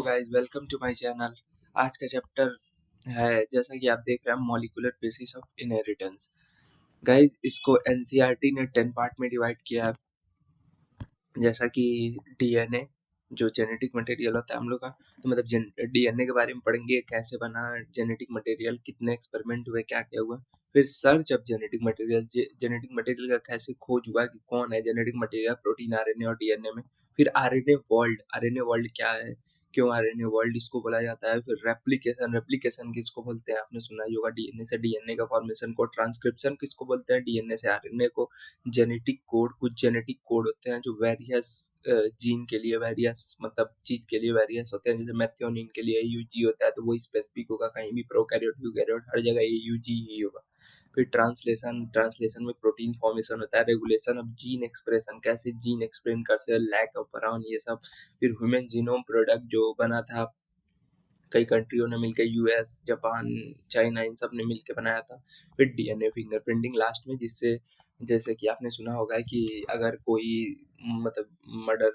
Hello guys, welcome to my channel. आज का chapter है, जैसा कि आप देख रहे हैं, molecular basis of inheritance. Guys, इसको एनसीईआरटी ने 10 पार्ट में डिवाइड किया है। जैसा कि डीएनए जो जेनेटिक मटेरियल होता है हम लोग का, तो मतलब डीएनए के बारे में पढ़ेंगे, कैसे बना जेनेटिक मटेरियल, कितने एक्सपेरिमेंट हुए, क्या क्या हुआ। फिर सर्च ऑफ जेनेटिक मटेरियल का कैसे खोज हुआ कि कौन है जेनेटिक मटेरियल, प्रोटीन, आरएनए और डीएनए में। फिर आरएनए वर्ल्ड क्या है, क्यों आरएनए वर्ल्ड इसको बोला जाता है। फिर रेप्लिकेशन किसको बोलते हैं, आपने सुना ही होगा, डीएनए से डीएनए का फॉर्मेशन को। ट्रांसक्रिप्शन किसको बोलते हैं, डीएनए से आरएनए को। जेनेटिक कोड, कुछ जेनेटिक कोड होते हैं जो वेरियस जीन के लिए, वेरियस मतलब चीज के लिए वेरियस होते हैं। जैसे मेथियोनिन के लिए AUG होता है, तो वो स्पेसिफिक होगा, कहीं भी प्रोकैरियोट यूकैरियोट हर जगह AUG ही होगा। फिर ट्रांसलेशन में प्रोटीन फॉर्मेशन होता है। रेगुलेशन ऑफ जीन एक्सप्रेशन, कैसे जीन एक्सप्रेस कर से, लैक ऑफ ब्राउन, ये सब। फिर ह्यूमन जीनोम प्रोडक्ट जो बना था कई कंट्रियों ने मिलकर, US, जापान, चाइना, इन सब ने मिलकर बनाया था। फिर डीएनए फिंगरप्रिंटिंग लास्ट में, जिससे जैसे कि आपने सुना होगा कि अगर कोई मतलब मर्डर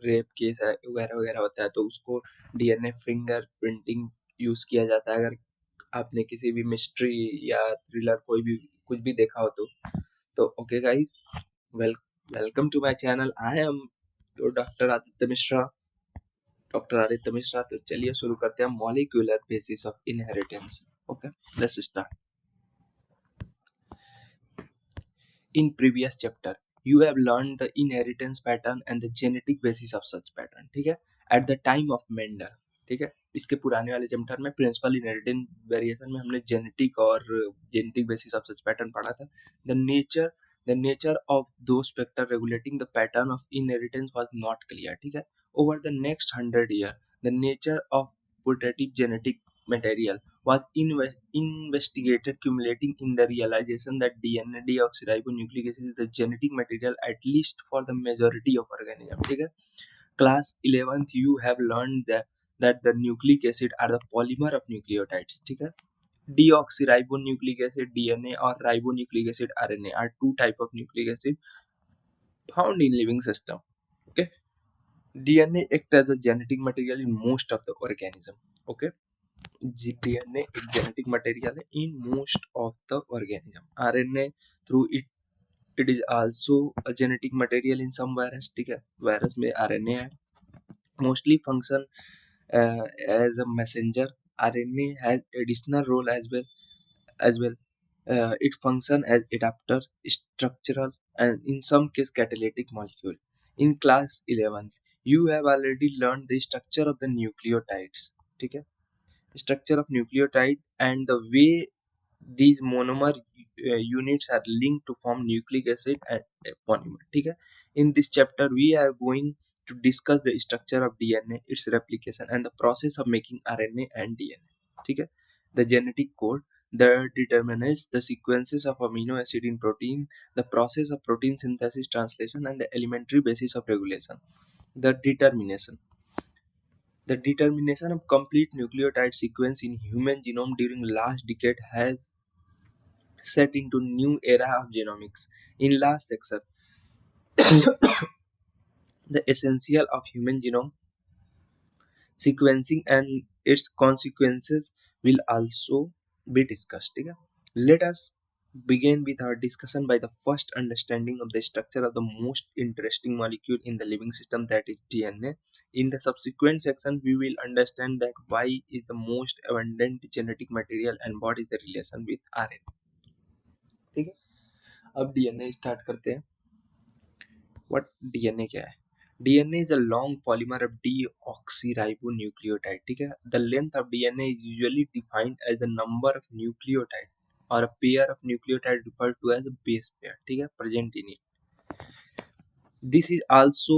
रेप केस वगैरह वगैरह होता है, तो उसको डीएनए फिंगरप्रिंटिंग यूज किया जाता है। अगर आपने किसी भी मिस्ट्री या थ्रिलर कोई भी कुछ भी देखा हो तो okay guys, welcome to my channel. I am your doctor Aditya Mishra. तो चलिए शुरू करते हैं, molecular basis of inheritance. Okay, let's start. In previous chapter you have learned the inheritance pattern and the genetic basis of such pattern, ठीक है, at the time of Mendel। ठीक है, इसके पुराने वाले चैप्टर में प्रिंसिपल इनहेरिटेंस वेरिएशन में हमने genetic basis of such pattern पढ़ा था। The nature of those factor regulating the pattern of inheritance was not clear। ठीक है, over the next 100 year the nature of putative genetic material was investigated, culminating in the realization that DNA deoxyribonucleic acid is the genetic material at least for the majority of organisms। ठीक है, class 11th you have learned that the nucleic acid are the polymer of nucleotides। ठीक है, deoxyribonucleic acid DNA और ribonucleic acid RNA are two type of nucleic acid found in living system। okay, DNA act as a genetic material in most of the organism। okay, DNA एक genetic material है in most of the organism. RNA through it is also a genetic material in some virus. ठीक है, virus में RNA है, mostly function as a messenger. RNA has additional role as well it function as adapter, structural, and in some case catalytic molecule। in class 11 you have already learned the structure of the nucleotides। ठीक है, structure of nucleotide and the way these monomer units are linked to form nucleic acid and polymer। ठीक है, in this chapter we are going to discuss the structure of DNA, its replication, and the process of making RNA and DNA। ठीक है, the genetic code that determines the sequences of amino acid in protein, the process of protein synthesis, translation, and the elementary basis of regulation। The determination of complete nucleotide sequence in human genome during last decade has set into new era of genomics। In last section, the essential of human genome sequencing and its consequences will also be discussed। ठीक है, let us begin with our discussion by the first understanding of the structure of the most interesting molecule in the living system, that is DNA। In the subsequent section we will understand that why is the most abundant genetic material and what is the relation with RNA। ठीक है, अब DNA start करते हैं। What DNA क्या है? DNA is a long polymer of deoxyribonucleotide। ठीक है, the length of DNA is usually defined as the number of nucleotide or a pair of nucleotide referred to as a base pair। ठीक है, present in it। This is also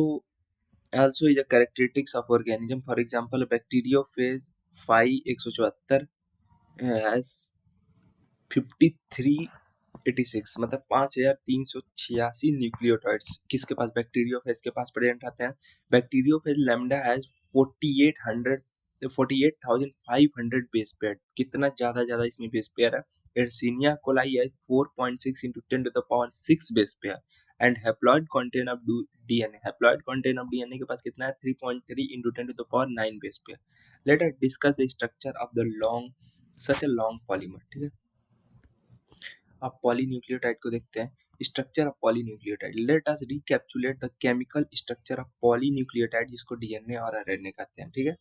is a characteristics of organism। For example, bacteriophage 174 has 5386 मतलब 5386 nucleotides किसके पास, bacteriophage के पास present रहते हैं। Bacteriophage lambda has 4800 48,500 base pair. कितना ज्यादा इसमें बेस पेयर है, Yersinia coli has 4.6 into 10 to the power 6 base pair and haploid content of DNA. Haploid content of DNA के पास कितना है 3.3 into 10 to the power 9 base pair. Let us discuss the structure of the such a long polymer. ठीक है, अब polynucleotide को देखते हैं. Structure of polynucleotide. Let us recapitulate the chemical structure of polynucleotide जिसको डीएनए और आरएनए कहते हैं. ठीक है,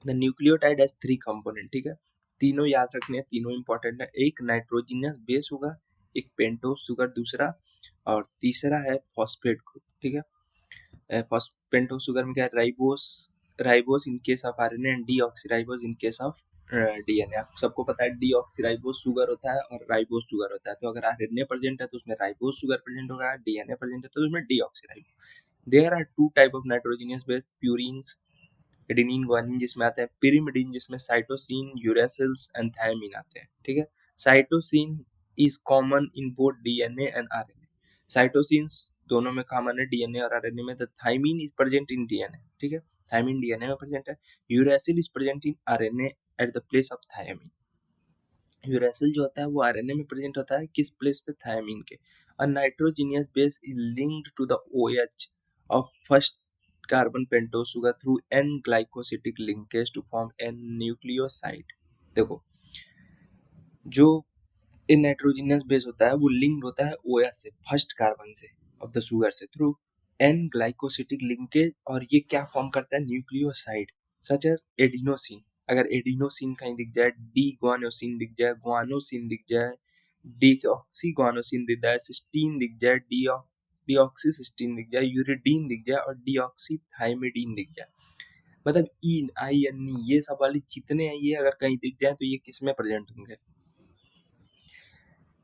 द न्यूक्लियोटाइड हैज 3 कंपोनेंट. ठीक है, तीनों याद रखने हैं, तीनों इंपॉर्टेंट है. एक नाइट्रोजनस बेस होगा, एक पेंटोस शुगर दूसरा, और तीसरा है फॉस्फेट ग्रुप. ठीक है, पेंटोस शुगर में क्या है, ribose in case of RNA and deoxyribose in case of DNA. आप सबको पता है डीऑक्सीराइबोस शुगर होता है और राइबोस शुगर होता है. तो अगर आरएनए प्रेजेंट है तो उसमें राइबोस शुगर प्रेजेंट होगा, डीएनए प्रेजेंट है तो उसमें deoxyribose. There are two type of nitrogenous base, purines, adenine guanine जिसमें आते हैं, पिरिमिडिन जिसमें साइटोसिन, यूरेसिल्स एंड थायमिन आते हैं. ठीक है, cytosine is common in both DNA and RNA. Cytosines दोनों में कॉमन है, डीएनए और आरएनए में. The thymine is present in DNA. ठीक है, थायमिन डीएनए में प्रेजेंट है. Uracil is present in RNA at the place of thymine. Uracil जो होता है वो आरएनए में प्रेजेंट होता है, किस प्लेस पे, थायमिन के. A nitrogenous base is linked to the OH of first carbon pentose sugar through N glycosidic linkage to form N nucleoside. देखो, जो इन नाइट्रोजनियस बेस होता है वो लिंक्ड होता है OH से, फर्स्ट कार्बन से ऑफ द शुगर से, थ्रू N ग्लाइकोसिटिक लिंकेज, और ये क्या फॉर्म करता है, न्यूक्लियोसाइड सच एज एडिनोसिन. अगर एडिनोसिन कहीं दिख जाए, डी ग्वानोसिन दिख जाए, ग्वानोसिन दिख जाए, डीऑक्सी ग्वानोसिन दिख जाए, सिस्टीन दिख जाए, डीऑक्सीसिस्टीन दिख जाए, यूरिडीन दिख जाए और डीऑक्सी थाइमिडीन दिख जाए, मतलब इन आई एन ये सब वाले जितने हैं ये अगर कहीं दिख जाए तो ये किस में प्रेजेंट होंगे,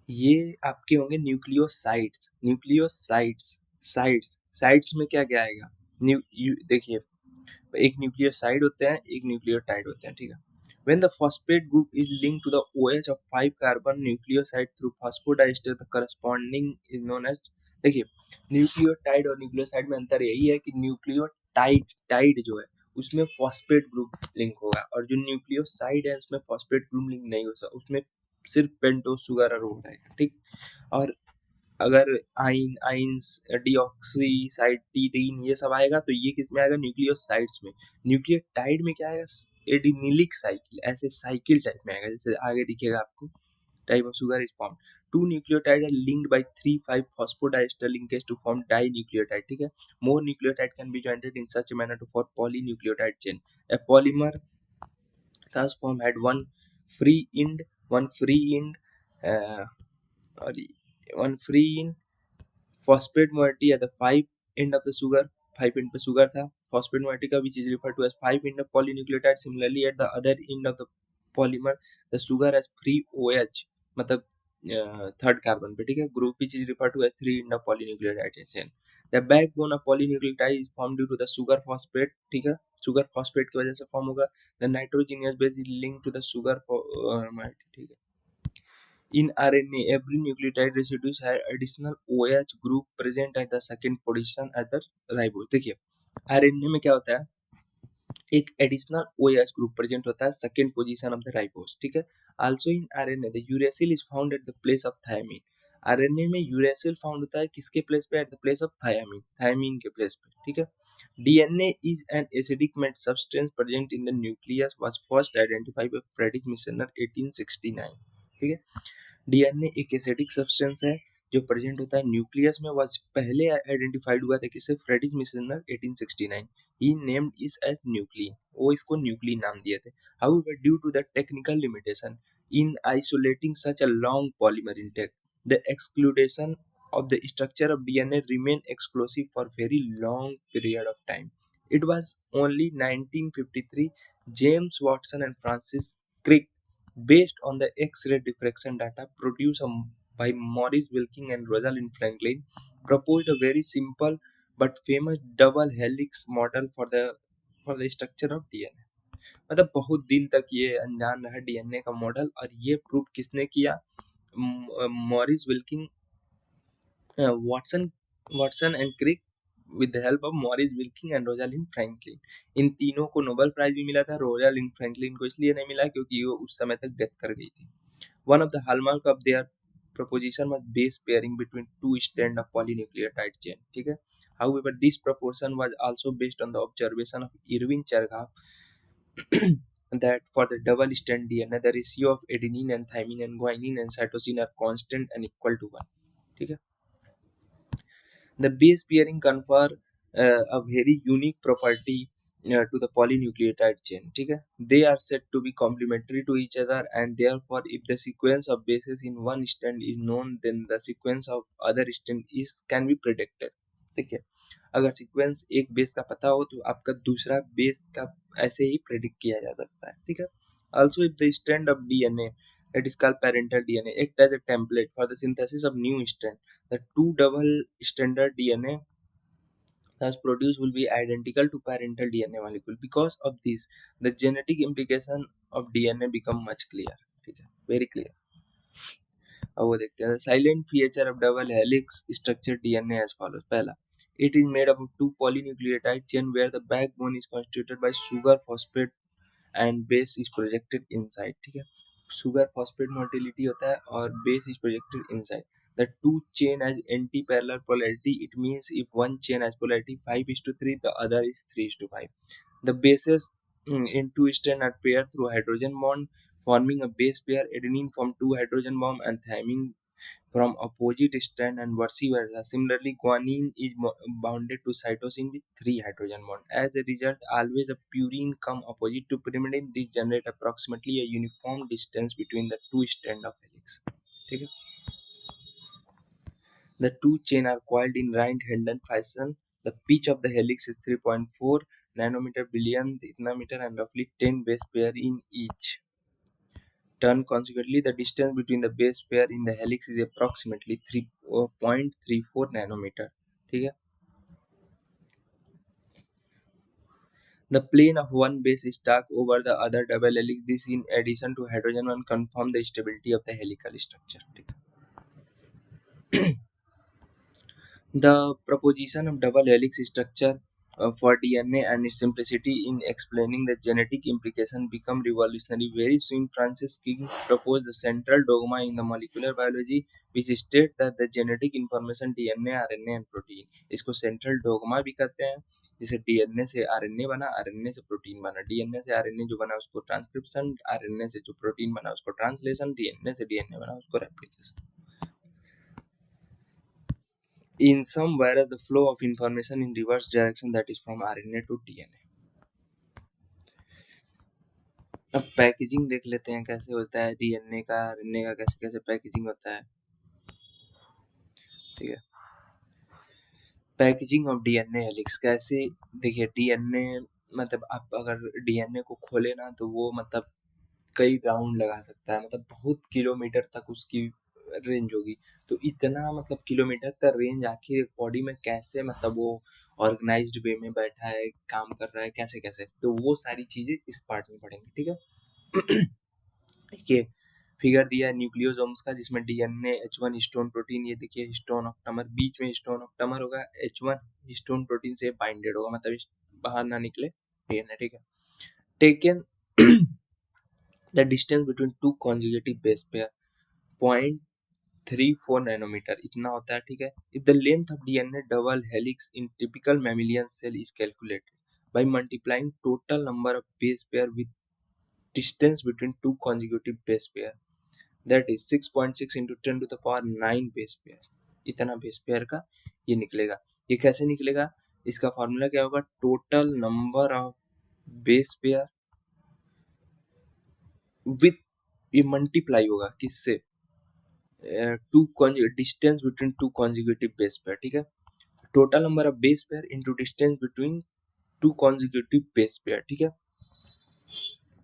ये आपके होंगे न्यूक्लियोसाइड्स. साइड्स में क्या क्या आएगा, देखिए, एक न्यूक्लियोसाइड होते हैं, एक न्यूक्लियोटाइड होते हैं. ठीक है, when the phosphate group is linked to the OH of 5 carbon nucleoside through phosphodiester, the corresponding is known as. देखिए, न्यूक्लियोटाइड और न्यूक्लियोसाइड में अंतर यही है कि न्यूक्लियोटाइड जो है उसमें फॉस्फेट ग्रुप लिंक होगा, और जो न्यूक्लियोसाइड है उसमें फॉस्फेट ग्रुप लिंक नहीं होगा, उसमें सिर्फ पेंटोस शुगर और हो रहेगा. ठीक, और अगर आइंस, डीऑक्सीसाइटीडीन ये सब आएगा तो ये किस में आएगा, न्यूक्लियोसाइड्स में. न्यूक्लियोटाइड में क्या आएगा, एडिनिलिक साइकिल, ऐसे साइकिल टाइप में आएगा, जैसे आगे दिखेगा आपको. Type of sugar is form. Two nucleotide are linked by 3,5 phosphodiester linkage to form dinucleotide. ठीक है, more nucleotide can be jointed in such a manner to form polynucleotide chain. A polymer thus form had one free end uh, or one free end phosphate moiety at the 5 end of the sugar. 5 end पे sugar था, phosphate moiety का which is referred to as 5 end of polynucleotide. Similarly at the other end of the polymer the sugar has free OH, मतलब third carbon पे. ठीक है, group which is referred to as 3 end of polynucleotide chain. The backbone of polynucleotide is formed due to the sugar phosphate. ठीक है, sugar phosphate की वजह से form होगा. The nitrogenous base is linked to the sugar moiety. ठीक है, in RNA, every nucleotide residues have additional OH group present at the second position at the ribose. देखिए, RNA में क्या होता है, एक एडिशनल OH ग्रुप प्रेजेंट होता है second position of the ribose. ठीक है, also in RNA the uracil is found at the place of thymine. RNA में यूरेसिल फाउंड होता है किसके प्लेस पे, at the place of thymine के प्लेस पे. ठीक है, DNA is an acidic met substance present in the nucleus was first identified by Friedrich Miescher 1869. ठीक है, डीएनए एक एसिडिक सब्सटेंस है जो प्रेजेंट होता है न्यूक्लियस में, was पहले आइडेंटिफाइड हुआ था किससे, Friedrich Miescher 1869. He named is as nuclein, वो इसको न्यूक्लिन नाम दिए थे. However due to the technical limitation in isolating such a long polymer intact, the elucidation of the structure of DNA remain exclusive for very long period of time. It was only 1953 James Watson and Francis Crick, based on the X-ray diffraction data produced by Maurice Wilking and Rosalind Franklin, proposed a very simple but famous double helix model for the structure of DNA. मतलब बहुत दिन तक ये अनजान रहा DNA का model, और ये प्रूव किसने किया, Maurice Wilkins, Watson and Crick with the help of Maurice Wilkins and Rosalind Franklin. इन तीनों को नोबेल प्राइज भी मिला था. रोजालिंड फ्रैंकलिन को इसलिए नहीं मिला क्योंकि वो उस समय तक डेथ कर गई थी. One of the hallmark of their proposition was base pairing between two strands of polynucleotide chain. ठीक है. However, this proportion was also based on the observation of Irving Chargaff that for the double strand DNA, the ratio of adenine and thymine and guanine and cytosine are constant and equal to 1. ठीक है. The base pairing confer a very unique property to the polynucleotide chain. ठीक है. They are said to be complementary to each other, and therefore, if the sequence of bases in one strand is known, then the sequence of other strand is can be predicted. ठीक है. अगर sequence एक base का पता हो तो आपका दूसरा बेस का ऐसे ही प्रेडिक्ट किया जा सकता है. ठीक है. Also, if the strand of DNA that is called parental DNA act as a template for the synthesis of new strand, the two double-stranded DNA thus produced will be identical to parental DNA molecule. Because of this, the genetic implication of DNA become much clear. ठीक है, very clear. अब वो देखते हैं. Salient feature of double helix structure DNA as follows. पहला, it is made up of two polynucleotide chain where the backbone is constituted by sugar phosphate and base is projected inside. ठीक है. sugar phosphate motility होता है और base is projected inside. The two chain has anti-parallel polarity. It means if one chain has polarity 5:3, the other is 3:5. The bases in two strand are paired through hydrogen bond, forming a base pair. Adenine from two hydrogen bond and thymine from opposite strand and vice versa. Similarly, guanine is bounded to cytosine with three hydrogen bond. As a result, always a purine come opposite to pyrimidine. This generate approximately a uniform distance between the two strand of helix. ठीक है. The two chain are coiled in right-handed fashion. The pitch of the helix is 3.4 nanometer billionth nanometer and roughly 10 base pair in each turn. Consequently, the distance between the base pair in the helix is approximately 3.34 nanometer. ठीक है. The plane of one base is stacked over the other double helix. This, in addition to hydrogen one, confirm the stability of the helical structure. ठीक है. The proposition of double helix structure for DNA and its simplicity in explaining the genetic implication become revolutionary. Very soon, Francis Crick proposed the central dogma in the molecular biology, which states that the genetic information DNA, RNA and protein. इसको central dogma भी कहते हैं. जैसे DNA से RNA बना, RNA से protein बना, DNA से RNA जो बना उसको ट्रांसक्रिप्शन, RNA से जो प्रोटीन बना उसको ट्रांसलेशन, DNA से DNA बना उसको replication. In some, whereas the flow of information in reverse direction, that is from RNA to DNA. अब पैकेजिंग देख लेते हैं कैसे होता है डीएनए का, आरएनए का कैसे कैसे पैकेजिंग होता है. ठीक है. पैकेजिंग ऑफ डीएनए हेलिक्स कैसे. देखिए डीएनए मतलब आप अगर डीएनए को खोले ना तो वो मतलब कई राउंड लगा सकता है, मतलब बहुत किलोमीटर तक उसकी रेंज होगी. तो इतना मतलब किलोमीटर तक रेंज आखिर बॉडी में कैसे मतलब वो ऑर्गेनाइज्ड वे में बैठा है, काम कर रहा है, कैसे कैसे, तो वो सारी चीजें इस पार्ट में पढ़ेंगे. ठीक है. ये फिगर दिया है न्यूक्लियोसोम्स का जिसमें डीएनए H1 हिस्टोन प्रोटीन, ये देखिए हिस्टोन ऑक्टामर, बीच में हिस्टोन ऑक्टामर होगा, H1 हिस्टोन प्रोटीन से बाइंडेड होगा, मतलब बाहर ना निकले डीएनए. ठीक है. Taken the distance between two conjugative base pair 0.34 nanometer इतना होता है. ठीक है. If the length of DNA double helix in typical mammalian cell is calculated by multiplying total number of base pair with distance between two consecutive base pair, that is 6.6 into 10 to the power 9 base pair. इतना base pair का ये निकलेगा. ये कैसे निकलेगा, इसका formula क्या होगा, total number of base pair with, ये मल्टीप्लाई होगा किससे, to distance between two consecutive base pair. ठीक है. Total number of base pair into distance between two consecutive base pair. ठीक है.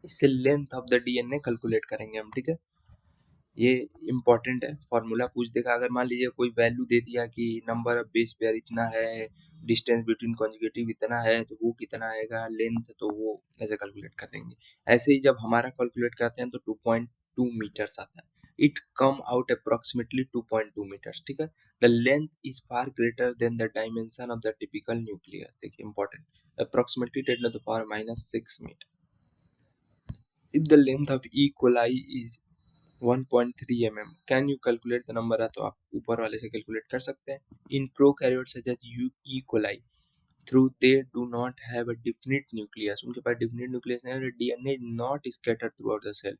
इससे length of the DNA calculate करेंगे हम. ठीक है. ये इंपॉर्टेंट है, फॉर्मूला पूछ देगा. अगर मान लीजिए कोई वैल्यू दे दिया कि नंबर ऑफ बेस पेयर इतना है, डिस्टेंस बिटवीन कॉन्जुगेटिव इतना है, तो वो कितना आएगा लेंथ, तो वो ऐसे कैलकुलेट कर देंगे. ऐसे ही जब हमारा कैलकुलेट करते हैं तो 2.2 मीटर्स आता है. It come out approximately 2.2 metres. ठीक है. The length is far greater than the dimension of the typical nucleus. देखिए important, approximately 10 to the power -6 metre. If the length of E. coli is 1.3 mm. Can you calculate the number है तो आप ऊपर वाले से calculate कर सकते हैं. In prokaryotes such as E coli through they do not have a definite nucleus, उनके पास definite nucleus नहीं है. DNA is not scattered throughout the cell.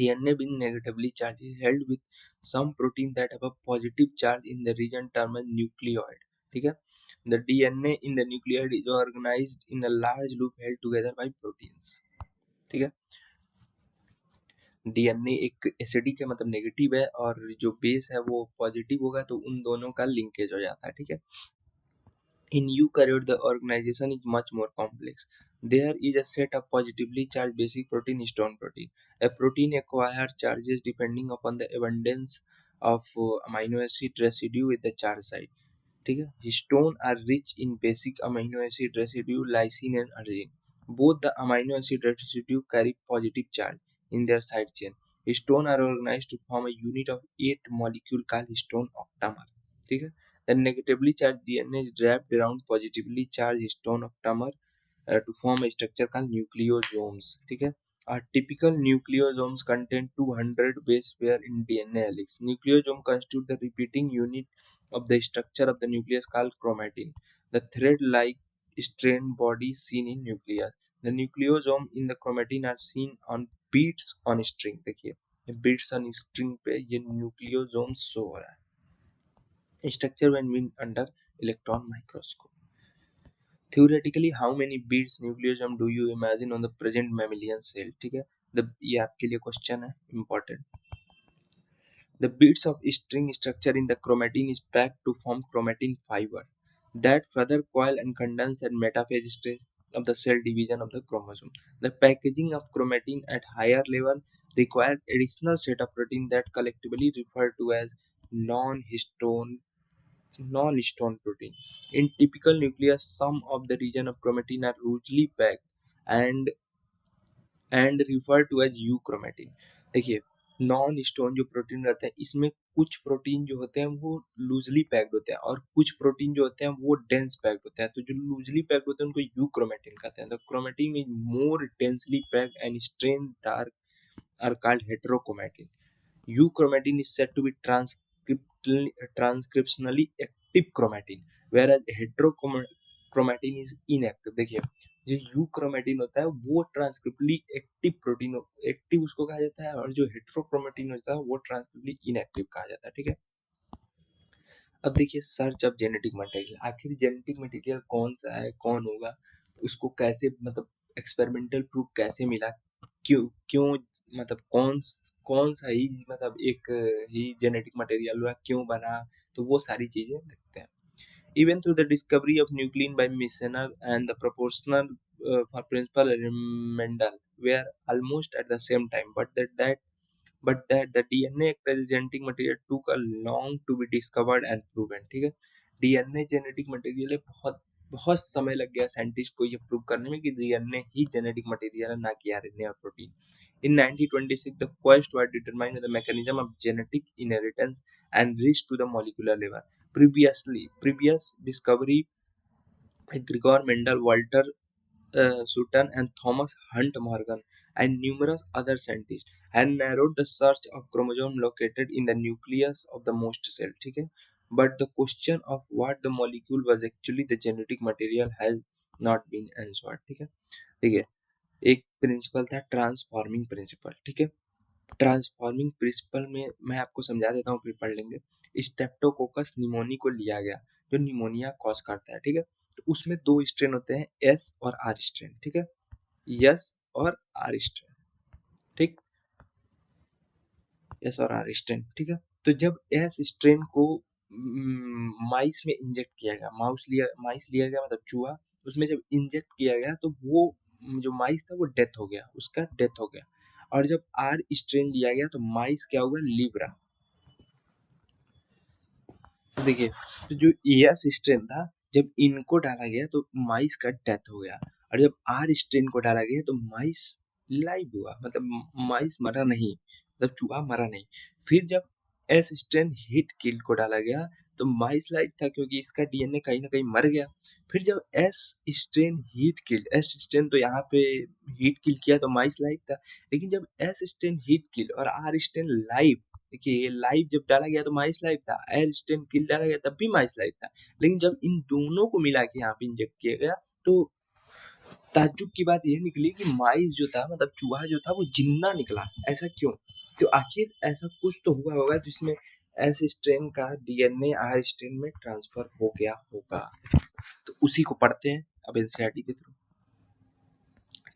DNA being negatively charged is held with some protein that have a positive charge in the region termed as nucleoid. ठीक है. The DNA in the nucleoid is organized in a large loop held together by proteins. ठीक है. DNA एक acidic है मतलब negative है और जो बेस है वो पॉजिटिव होगा तो उन दोनों का लिंकेज हो जाता है. ठीक है. In eukaryote, the organization is much more complex. There is a set of positively charged basic protein, histone protein. A protein acquires charges depending upon the abundance of amino acid residue with the charge site. ठीक है. Histone are rich in basic amino acid residue lysine and arginine. Both the amino acid residue carry positive charge in their side chain. Histone are organized to form a unit of 8 molecule called histone octamer. ठीक है. The negatively charged DNA is wrapped around positively charged histone octamer to form a structure called nucleosomes. ठीक है. A typical nucleosomes contain 200 base pair in DNA helix. Nucleosome constitute the repeating unit of the structure of the nucleus called chromatin. The thread-like strand body seen in nucleus. The nucleosome in the chromatin are seen on beads on string. देखिए beads on string पे ये nucleosomes show हो रहा है. Structure when viewed under electron microscope. Theoretically, how many beads nucleosome do you imagine on the present mammalian cell? ठीक है. ये आपके लिए क्वेश्चन है important. The beads of string structure in the chromatin is packed to form chromatin fiber that further coil and condense at metaphase stage of the cell division of the chromosome. The packaging of chromatin at higher level requires additional set of protein that collectively referred to as non-histone protein. In typical nucleus, some of the region of chromatin are loosely packed and refer to as euchromatin. देखिए non stone जो protein रहते हैं इसमें कुछ protein जो होते हैं वो लूजली पैक्ड होते हैं और कुछ प्रोटीन जो होते हैं वो डेंस पैक्ड होते हैं. तो जो लूजली पैक्ड होते हैं उनको यूक्रोमेटिन कहते हैं. The chromatin is more densely packed and stain dark are called heterochromatin. Euchromatin is said to be transcriptionally active chromatin, whereas heterochromatin is inactive. देखिए जो यूक्रोमेटिन होता है वो ट्रांसक्रिप्टली एक्टिव प्रोटीन एक्टिव उसको कहा जाता है और जो हेटेरोक्रोमेटिन होता है वो ट्रांसक्रिप्टली इनएक्टिव कहा जाता है. ठीक है. अब देखिए सर्च ऑफ जेनेटिक मटेरियल. आखिर जेनेटिक मटेरियल कौन सा है कौन होगा उसको कैसे मतलब एक्सपेरिमेंटल प्रूफ कैसे मिला क्यों क्यों मतलब कौन सा ही मतलब एक ही जेनेटिक मटेरियल हुआ क्यों बना तो वो सारी चीजें देखते हैं. Even through the discovery of nuclein by Meissner and the proportional for principal Mendel were almost at the same time, but that the DNA act as a genetic material took a long to be discovered and proven. ठीक है. DNA genetic material है. बहुत बहुत समय लग गया scientist को ये प्रूव करने में कि डीएनए ही जेनेटिक मटेरियल है ना कि आरएनए और protein. In 1926, the quest were determined the mechanism of genetic inheritance and reached to the molecular level. Previous discovery Gregor Mendel, Walter Sutton, and Thomas Hunt Morgan, and numerous other scientists had narrowed the search of chromosome located in the nucleus of the most cell. ठीक है. But the question of what the molecule was actually the genetic material has not been answered. ठीक है. ठीक है. एक principal था transforming principle. ठीक है. ट्रांसफॉर्मिंग प्रिंसिपल में मैं आपको समझा देता हूँ फिर पढ़ लेंगे. स्टेप्टोकोकस निमोनी को लिया गया जो निमोनिया कॉज करता है. ठीक है. तो उसमें दो स्ट्रेन होते हैं एस और आर स्ट्रेन. ठीक है. एस और आर स्ट्रेन. ठीक. एस और आर स्ट्रेन. ठीक है. तो जब एस स्ट्रेन को माइस में इंजेक्ट किया गया माइस लिया गया मतलब चूहा उसमें जब इंजेक्ट किया गया तो वो जो माइस था वो डेथ हो गया उसका डेथ हो गया. और जब आर स्ट्रेन लिया गया तो माइस क्या हुआ लिब्रा. देखिए तो जो एस स्ट्रेन था जब इनको डाला गया तो माइस का डेथ हो गया और जब आर स्ट्रेन को डाला गया तो माइस लाइव हुआ मतलब माइस मरा नहीं मतलब चूहा मरा नहीं. फिर जब एस स्ट्रेन हिट किल को डाला गया तो माइस लाइक था क्योंकि इसका डीएनए कहीं ना कहीं मर गया। फिर जब S strain heat killed, S strain तो यहाँ पे हीट किल किया तो माइस लाइक था, लेकिन जब एस स्ट्रेन हीट किल और आर स्ट्रेन लाइव, देखिए ये लाइव जब डाला गया तो माइस लाइव था, एयर स्ट्रेन किल डाला गया तब भी माइस लाइव था, लेकिन जब इन दोनों को मिला के यहाँ पे इंजेक्ट किया गया तो ताज्जुब की बात ये निकली कि माइस जो था, मतलब चूहा जो था वो जिंदा निकला। ऐसा क्यों? तो आखिर ऐसा कुछ तो हुआ होगा जिसमें एस स्ट्रेन का डीएनए आर स्ट्रेन में ट्रांसफर हो गया होगा। तो उसी को पढ़ते हैं अब एनसीईआरटी के through.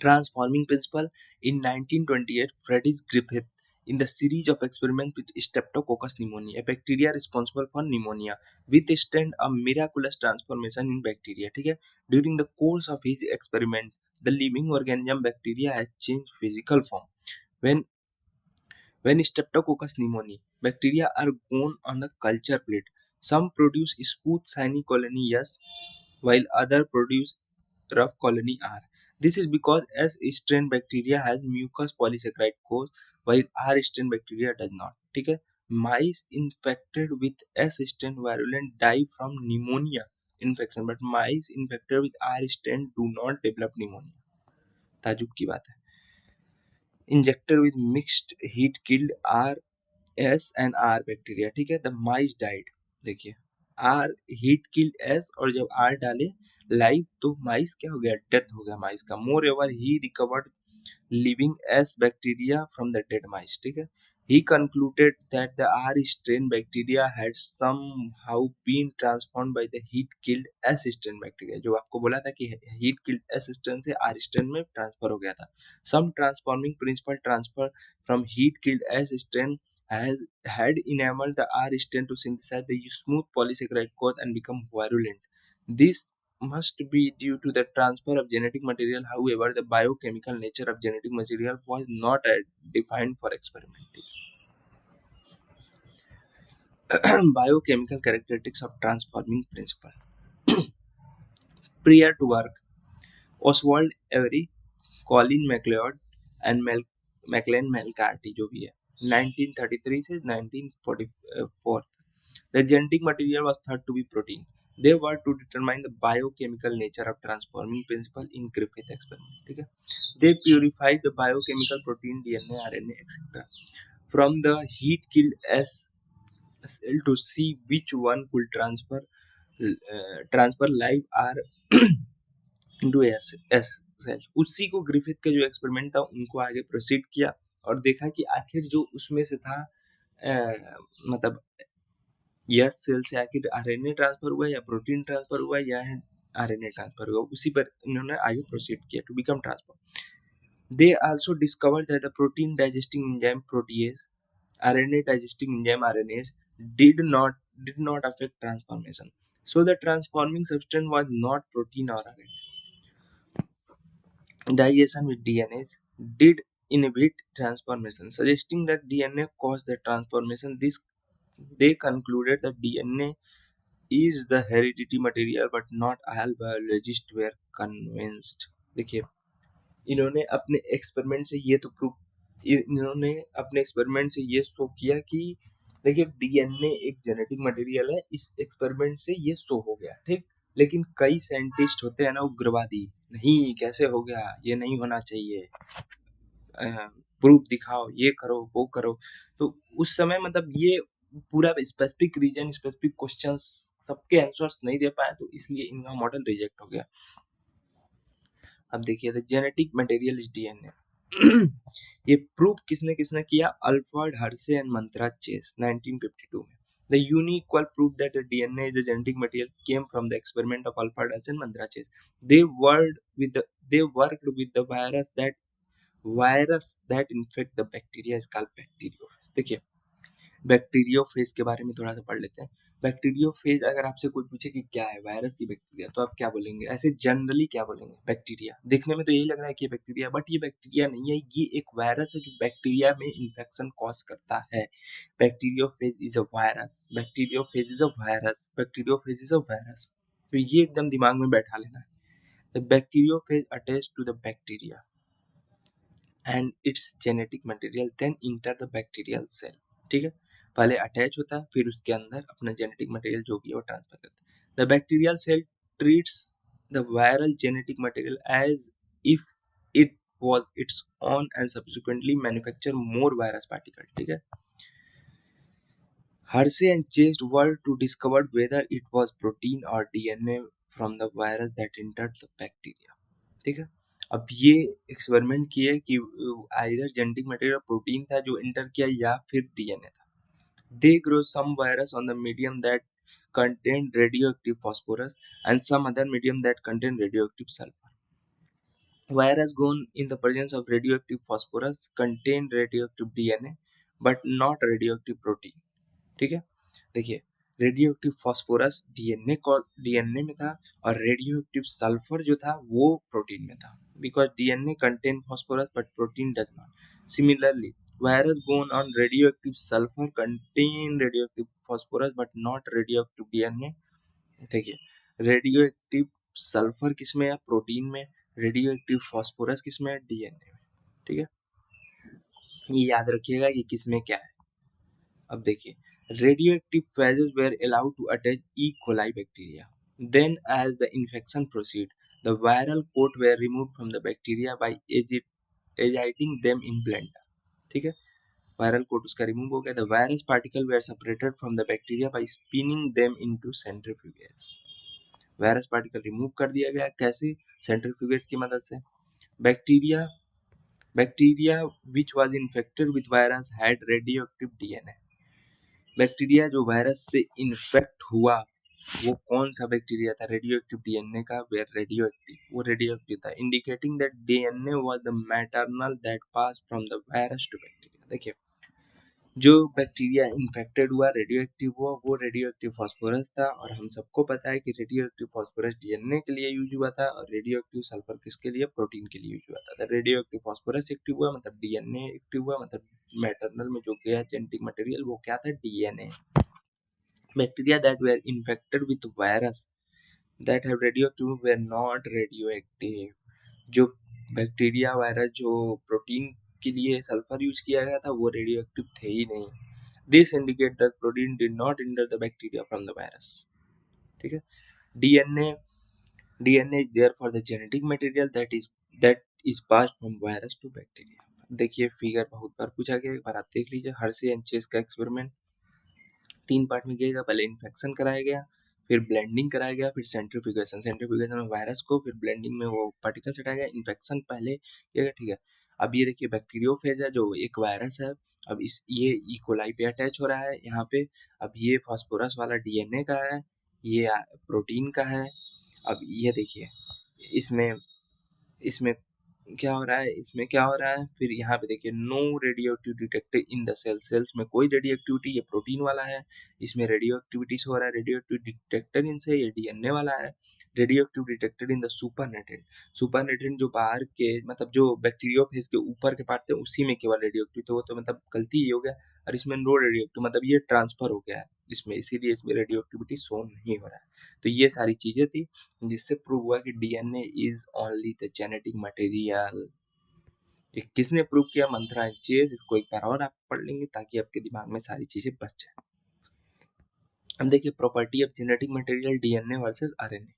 Transforming principle in 1928, Frederick Griffith, in the series of experiments with Streptococcus pneumoniae, a bacteria responsible for pneumonia, withstand a miraculous transformation in bacteria. ठीक है, during the course of his experiment, the living organism bacteria has changed physical form. When Streptococcus pneumoniae bacteria are grown on the culture plate, some produce smooth shiny colony S, while other produce rough colony R. This is because S strain bacteria has mucus polysaccharide cause, while R strain bacteria does not. ठीक है, mice infected with S strain virulent die from pneumonia infection, but mice infected with R strain do not develop pneumonia. ताजुब की बात है। Injected with mixed heat killed R, S and R bacteria. ठीक है, the mice died. देखिए R heat killed S और जब R डाले लाइव तो माइस क्या हो गया, डेथ हो गया माइस का। Moreover he recovered living S bacteria from the dead mice. ठीक है, he concluded that the R strain bacteria had somehow been transformed by the heat killed S strain bacteria. जो आपको बोला था कि heat killed S strain से R strain में transfer हो गया था। Some transforming principle transfer from heat killed S strain has had enabled the R strain to synthesize the smooth polysaccharide code and become virulent. This must be due to the transfer of genetic material. However, the biochemical nature of genetic material was not defined for experimentation. Biochemical characteristics of transforming principle. Prior to work, Oswald Avery, Colin MacLeod and Maclean McCarthy जो भी है 1933 से 1944, the genetic material was thought to be protein. They were to determine the biochemical nature of transforming principle in Griffith experiment. ठीक है, they purified the biochemical protein DNA, RNA, etc. from the heat killed S cell to see which one could transfer live R into S cell. उसी को Griffith का जो experiment था उनको आगे proceed किया और देखा कि आखिर जो उसमें से था मतलब यस सेल से आखिर आरएनए ट्रांसफर हुआ या प्रोटीन ट्रांसफर हुआ या आरएनए ट्रांसफर हुआ, उसी पर इन्होंने आगे प्रोसीड किया to become transfer. They also discovered that the protein digesting enzyme protease, RNA digesting enzyme RNase did not affect transformation. So the transforming substance was not protein or RNA. Digestion with DNAs did inhibit transformation, suggesting that DNA caused the transformation. They concluded that DNA is the hereditary material, but not all biologists were convinced. देखिए इन्होंने अपने experiment से ये तो इन्होंने अपने experiment से ये शो किया कि देखिए डीएनए एक जेनेटिक मटेरियल है, इस एक्सपेरिमेंट से ये शो हो गया। ठीक, लेकिन कई साइंटिस्ट होते हैं ना उग्रवादी, नहीं कैसे हो गया, ये नहीं होना चाहिए, प्रूफ दिखाओ, ये करो वो करो। तो उस समय मतलब ये पूरा स्पेसिफिक रीजन स्पेसिफिक क्वेश्चंस सबके आंसर्स नहीं दे पाए, तो इसलिए इनका मॉडल रिजेक्ट हो गया। अब देखिए the genetic material is DNA. ये प्रूव किसने किसने किया, अल्फ्रेड हर्शे एंड मंत्रा चेस 1952 में। The unequal proof that the DNA is a genetic material came from the experiment of Alfred Hess and Mandra Chase. They worked with the virus that infect the bacteria is called bacteriophage. देखिए bacteriophage के बारे में थोड़ा सा पढ़ लेते हैं। Bacteriophage अगर आपसे कोई पूछे कि क्या है, वायरस या बैक्टीरिया, तो आप क्या बोलेंगे, ऐसे जनरली क्या बोलेंगे, बैक्टीरिया। देखने में तो यही लग रहा है कि ये बैक्टीरिया, बट ये बैक्टीरिया नहीं है, ये एक वायरस है जो बैक्टीरिया में इन्फेक्शन कॉज करता है। Bacteriophage is a virus, bacteriophage is a virus, bacteriophage is a virus. तो ये एकदम दिमाग में बैठा लेना है। The bacteriophage attach to the bacteria and its genetic material then enter the bacterial cell. ठीक है, पहले अटैच होता है, फिर उसके अंदर अपना जेनेटिक मटेरियल जो भी है वो ट्रांसफर करता है। The bacterial cell treats the viral genetic material as if it was its own and subsequently manufacture more virus particle. ठीक है, Hershey and Chase were to discover whether it was protein or DNA from the virus that entered the bacteria. ठीक है, अब ये experiment किए कि either genetic material protein था जो एंटर किया या फिर डीएनए था। They grow some virus on the medium that contain radioactive phosphorus and some other medium that contain radioactive sulfur. Virus grown in the presence of radioactive phosphorus contain radioactive DNA but not radioactive protein. ठीक है, देखिए radioactive phosphorus DNA में था और radioactive sulphur जो था वो protein में था, because DNA contain phosphorus but protein does not. Similarly virus grown on radioactive sulphur contain radioactive phosphorus but not radioactive DNA. देखिए रेडियोएक्टिव सल्फर किसमें है, प्रोटीन में, रेडियोएक्टिव फॉस्फोरस किसमें है, डीएनए में। ठीक है, ये याद रखिएगा कि किसमें क्या है। अब देखिए radioactive phages were allowed to attach E. coli bacteria. Then as the infection proceeded, the viral coat were removed from the bacteria by agiting them in blender. ठीक है, वायरल कोट उसका रिमूव हो गया। The virus particle were separated from the bacteria by spinning them into centrifuges. Virus particle remove कर दिया गया, कैसे, सेंट्रीफ्यूगेज की मदद से। Bacteria which was infected with virus had radioactive DNA. Bacteria जो वायरस से इन्फेक्ट हुआ वो कौन सा बैक्टीरिया था, रेडियोएक्टिव डीएनए का, वो रेडियोएक्टिव था, indicating that DNA was the material that pass from the virus to bacteria. देखिए जो बैक्टीरिया इन्फेक्टेड हुआ, रेडियोएक्टिव हुआ, वो रेडियोएक्टिव फास्फोरस था, और हम सबको पता है कि रेडियोएक्टिव फास्फोरस डीएनए के लिए यूज हुआ था और रेडियोएक्टिव सल्फर किसके लिए, प्रोटीन के लिए यूज हुआ था। रेडियोएक्टिव फास्फोरस एक्टिव हुआ मतलब डीएनए एक्टिव हुआ, मतलब मैटरनल में जो गया जेनेटिक मटेरियल वो क्या था, DNA. Bacteria that were infected with virus that have radioactive were not radioactive. जो बैक्टीरिया वायरस जो प्रोटीन के लिए सल्फर यूज किया गया था वो रेडियोएक्टिव थे ही नहीं। This indicate that protein did not enter the bacteria from the virus. ठीक है, DNA is therefore the genetic material that is passed from virus to bacteria. देखिए फिगर बहुत बार पूछा गया, एक बार आप देख लीजिए। हर्षे एंड चेस का एक्सपेरिमेंट 3 पार्ट में किया गया। पहले इन्फेक्शन कराया गया, फिर ब्लेंडिंग कराया गया, फिर सेंट्रीफ्यूगेशन में वायरस को, फिर ब्लेंडिंग में वो पार्टिकल्स हटाया गया। इन्फेक्शन पहले किया गया, ठीक है। अब ये देखिए बैक्टीरियोफेज है जो एक वायरस है, अब ये ई कोलाई पे अटैच हो रहा है यहाँ पे। अब ये फास्फोरस वाला डीएनए का है, ये प्रोटीन का है। अब ये देखिए इसमें इसमें क्या हो रहा है, इसमें क्या हो रहा है, फिर यहाँ पे देखिए no radio detected in the cells में कोई रेडियो एक्टिविटी, ये प्रोटीन वाला है, इसमें रेडियो एक्टिविटी हो रहा है, रेडियो डिटेक्टेड इनसे, ये डीएनए वाला है। Radioactive detected in the supernatant जो बाहर के मतलब जो बैक्टीरियोफेज के ऊपर के पार्ट थे उसी में केवल रेडियो एक्टिव, तो वो तो मतलब गलती ही हो गया। और इसमें नो रेडियो एक्टिव मतलब ये ट्रांसफर हो गया है इसमें, इसीलिए इसमें रेडियो एक्टिविटी शो नहीं हो रहा है। तो ये सारी चीजें थी जिससे प्रूव हुआ कि DNA is only the genetic material. ये किसने प्रूव किया, मंत्रा एंड चेस। इसको एक बार और आप पढ़ लेंगे ताकि आपके दिमाग में सारी चीजें बच जाए। अब देखिए property of genetic material DNA versus RNA.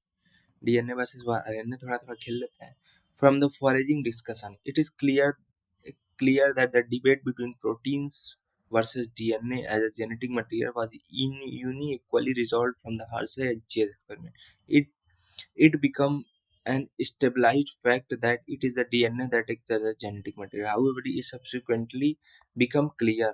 DNA versus RNA थोड़ा थोड़ा खेल लेते हैं। From the foraging discussion it is clear that the debate between proteins versus DNA as a genetic material was unequally resolved from the Hershey and Chase experiment. It became an stabilized fact that it is the DNA that acts as a genetic material. However, it subsequently become clear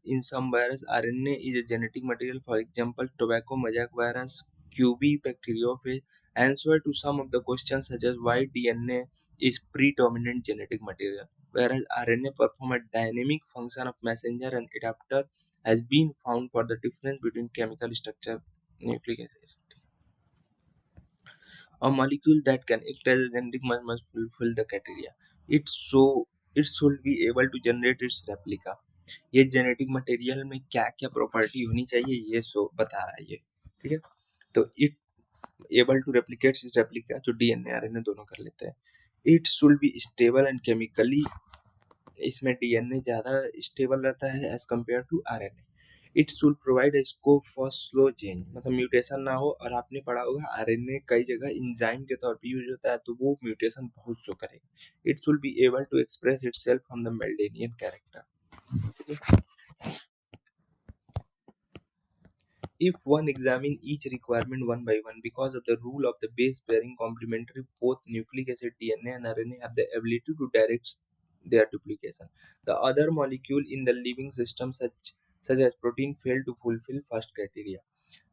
in some virus RNA is a genetic material. For example, tobacco mosaic virus, QB bacteriophage answer to some of the questions such as why DNA is predominant genetic material, whereas RNA perform a dynamic function of messenger and adapter has been found for the difference between chemical structure nucleic acid. A molecule that can act as a genetic must fulfill the criteria. It should be able to generate its replica. ये genetic material में क्या क्या property होनी चाहिए ये बता रहा है ये, ठीक है। तो इट एबल टू रेप्लिकेट इस रेप्लिका जो डीएनए आरएनए दोनों कर लेते हैं। It should be stable and chemically इसमें डीएनए ज़्यादा स्टेबल रहता है as compare to RNA. It should provide a scope for slow change, मतलब म्यूटेशन ना हो। और आपने पढ़ा होगा आरएनए कई जगह इंजाइम के तौर पे यूज होता है, तो वो म्यूटेशन बहुत शो करेगा। It should be able to express itself from the Mendelian character. If one examine each requirement one by one, because of the rule of the base pairing complementary, both nucleic acid DNA and RNA have the ability to direct their duplication. The other molecule in the living system, such as protein, fail to fulfill first criteria.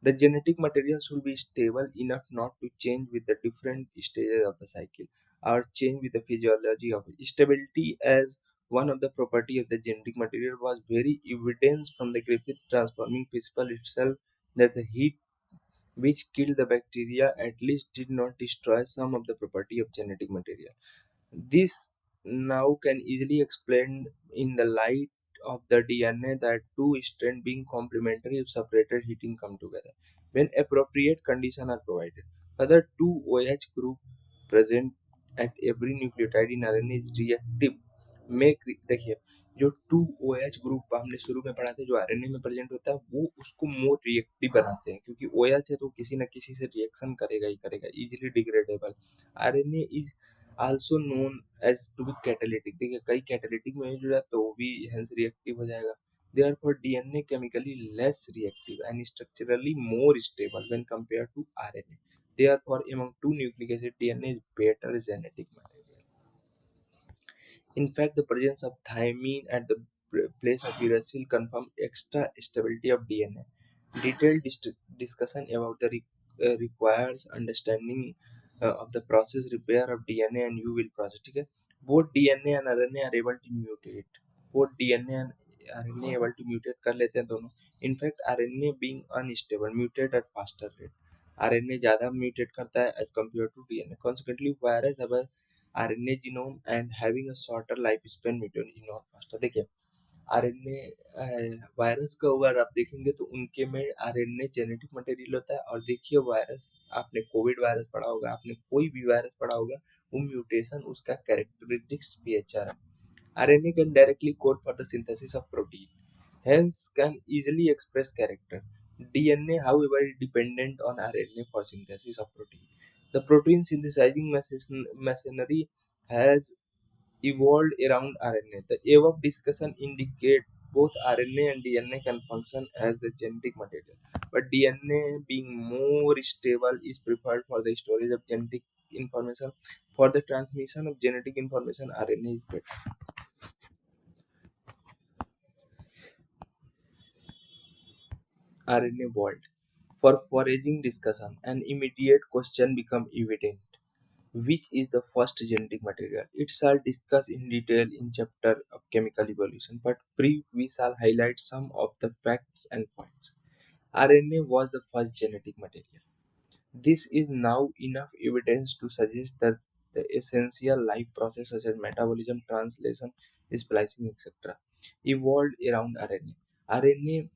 The genetic material should be stable enough not to change with the different stages of the cycle or change with the physiology of it. Stability as one of the property of the genetic material was very evident from the Griffith transforming principle itself, that the heat which killed the bacteria at least did not destroy some of the property of genetic material. This now can easily explain in the light of the DNA that two strands being complementary if separated heating come together. When appropriate conditions are provided, other two OH group present at every nucleotide in RNA is reactive. देखिए, जो 2OH group हमने शुरू में पढ़ा था जो RNA में present होता है, वो उसको मोर रिएक्टिव बनाते हैं, क्योंकि OH है तो किसी न किसी से रिएक्शन करेगा ही करेगा, easily degradable. RNA is also known as to be catalytic. देखिए, कई कैटालिटिक में यूज हो जाए तो वो भी हेंस रिएक्टिव हो जाएगा। Therefore, DNA chemically less reactive and structurally more stable when compared to RNA. Therefore, among two nucleic acid, DNA is better genetic material. In fact, the presence of thymine at the place of uracil confirms extra stability of DNA. Detailed discussion about the requires understanding of the process repair of DNA and you will process. ठीक है, both DNA and RNA are able to mutate. both DNA and RNA able to mutate कर लेते हैं दोनों. In fact, RNA being unstable mutate at faster rate. RNA ज़्यादा mutate करता है as compared to DNA. Consequently, virus have a RNA genome and having a shorter lifespan mutate is not faster. देखिए, RNA virus का अगर आप देखेंगे तो उनके में आरएनए जेनेटिक मटेरियल होता है। और देखिए, वायरस, आपने कोविड वायरस पढ़ा होगा, आपने कोई भी वायरस पढ़ा होगा, वो म्यूटेशन उसका कैरेक्टरिस्टिक्स पीएचआर है। RNA can directly code for the synthesis of protein, hence can easily express character. DNA, however, is dependent on RNA for synthesis of protein. The protein synthesizing machinery has evolved around RNA. The above discussion indicate both RNA and DNA can function as the genetic material, but DNA being more stable is preferred for the storage of genetic information. For the transmission of genetic information, RNA is better. RNA vault. For foraging discussion, an immediate question becomes evident. Which is the first genetic material? It shall discuss in detail in chapter of chemical evolution, but brief we shall highlight some of the facts and points. RNA was the first genetic material. This is now enough evidence to suggest that the essential life processes such as metabolism, translation, splicing, etc. evolved around RNA.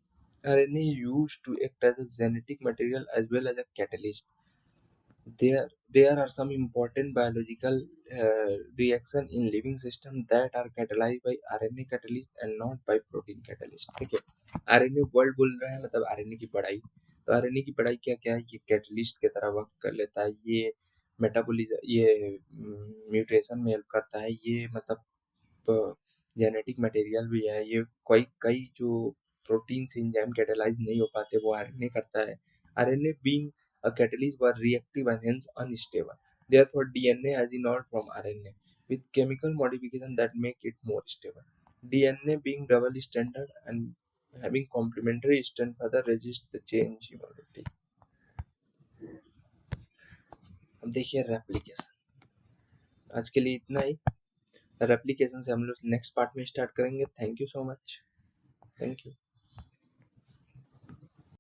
RNA used to act as a genetic material as well as a catalyst. There are some important biological reaction in living system that are catalyzed by RNA catalyst and not by protein catalyst. ठीक है, RNA world बोल रहा है, मतलब RNA की पढ़ाई। तो RNA की पढ़ाई क्या क्या है? ये कैटलिस्ट की तरह वर्क कर लेता है, ये मेटाबॉलिज्म, ये म्यूटेशन में हेल्प करता है, ये मतलब जेनेटिक मटेरियल भी है, ये कई कई जो प्रोटीन एंजाइम कैटेलाइज नहीं हो पाते वो आरएनए करता है। RNA being a catalyst were reactive and hence unstable. Therefore, DNA has evolved from RNA with chemical modification that make it more stable. DNA being double stranded and having complementary strand further resist the change immunity. अब देखिए replication, आज के लिए इतना ही। Replication से हम लोग next part में स्टार्ट करेंगे। Thank you so much. Thank you.